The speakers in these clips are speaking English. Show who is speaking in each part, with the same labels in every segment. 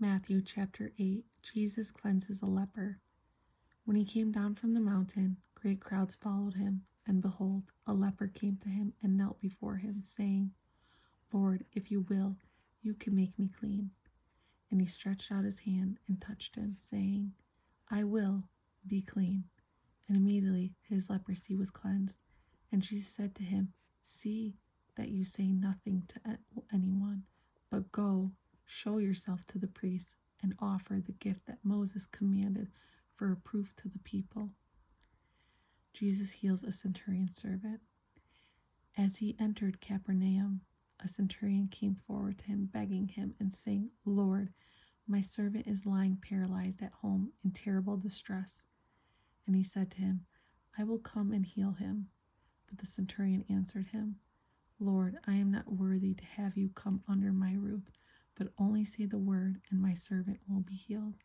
Speaker 1: Matthew chapter 8. Jesus cleanses a leper. When he came down from the mountain, great crowds followed him, and behold, a leper came to him and knelt before him, saying, Lord, if you will, you can make me clean. And he stretched out his hand and touched him, saying, I will, be clean. And immediately his leprosy was cleansed. And Jesus said to him, See that you say nothing to anyone, but go, show yourself to the priest, and offer the gift that Moses commanded for a proof to the people. Jesus heals a centurion servant. As he entered Capernaum, a centurion came forward to him, begging him and saying, Lord, my servant is lying paralyzed at home in terrible distress. And he said to him, I will come and heal him. But the centurion answered him, Lord, I am not worthy to have you come under my roof, but only say the word, and my servant will be healed.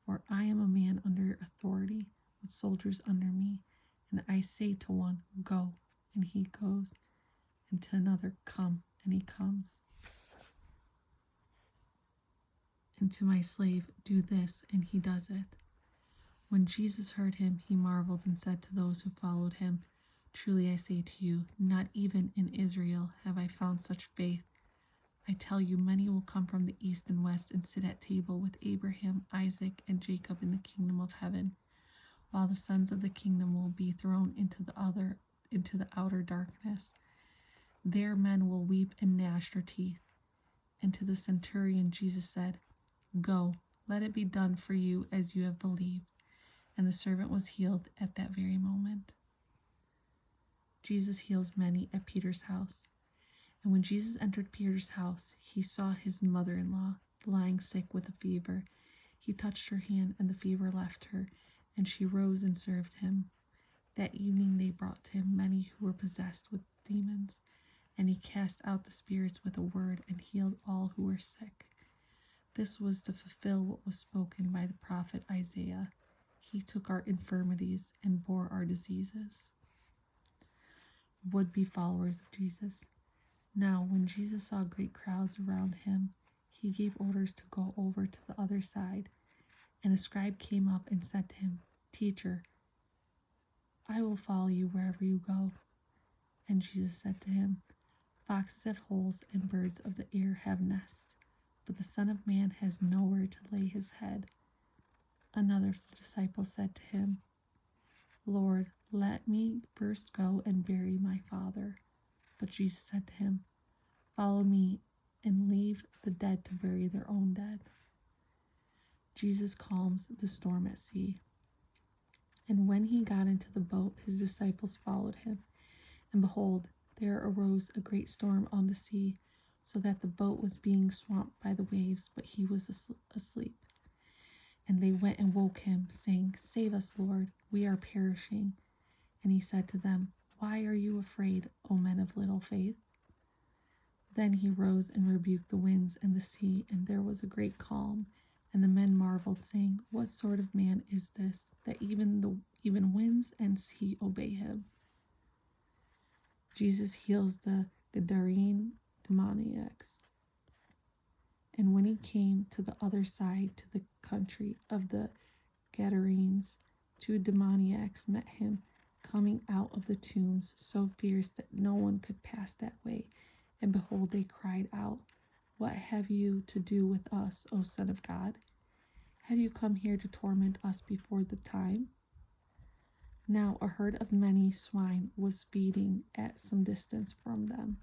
Speaker 1: For I am a man under authority, with soldiers under me, and I say to one, Go, and he goes, and to another, Come, and he comes. And to my slave, Do this, and he does it. When Jesus heard him, he marveled and said to those who followed him, Truly I say to you, not even in Israel have I found such faith. I tell you, many will come from the east and west and sit at table with Abraham, Isaac, and Jacob in the kingdom of heaven, while the sons of the kingdom will be thrown into the outer darkness. There men will weep and gnash their teeth. And to the centurion Jesus said, Go, let it be done for you as you have believed. And the servant was healed at that very moment. Jesus heals many at Peter's house. And when Jesus entered Peter's house, he saw his mother-in-law lying sick with a fever. He touched her hand, and the fever left her, and she rose and served him. That evening they brought to him many who were possessed with demons, and he cast out the spirits with a word and healed all who were sick. This was to fulfill what was spoken by the prophet Isaiah. He took our infirmities and bore our diseases. Would-be followers of Jesus. Now, when Jesus saw great crowds around him, he gave orders to go over to the other side. And a scribe came up and said to him, Teacher, I will follow you wherever you go. And Jesus said to him, Foxes have holes and birds of the air have nests, but the Son of Man has nowhere to lay his head. Another disciple said to him, Lord, let me first go and bury my father. But Jesus said to him, Follow me and leave the dead to bury their own dead. Jesus calms the storm at sea. And when he got into the boat, his disciples followed him. And behold, there arose a great storm on the sea, so that the boat was being swamped by the waves, but he was asleep. And they went and woke him, saying, Save us, Lord, we are perishing. And he said to them, Why are you afraid, O men of little faith? Then he rose and rebuked the winds and the sea, and there was a great calm. And the men marveled, saying, What sort of man is this, that even winds and sea obey him? Jesus heals the Gadarene demoniacs. And when he came to the other side, to the country of the Gadarenes, 2 demoniacs met him, coming out of the tombs, so fierce that no one could pass that way. And behold, they cried out, What have you to do with us, O Son of God? Have you come here to torment us before the time? Now a herd of many swine was feeding at some distance from them.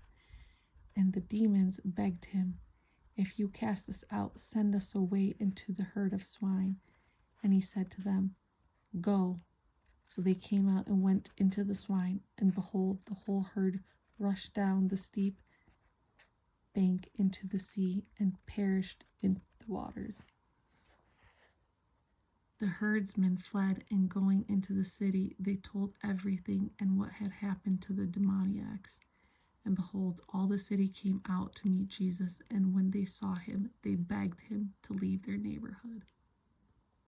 Speaker 1: And the demons begged him, If you cast us out, send us away into the herd of swine. And he said to them, Go. So they came out and went into the swine, and behold, the whole herd rushed down the steep bank into the sea and perished in the waters. The herdsmen fled, and going into the city, they told everything and what had happened to the demoniacs. And behold, all the city came out to meet Jesus, and when they saw him, they begged him to leave their neighborhood.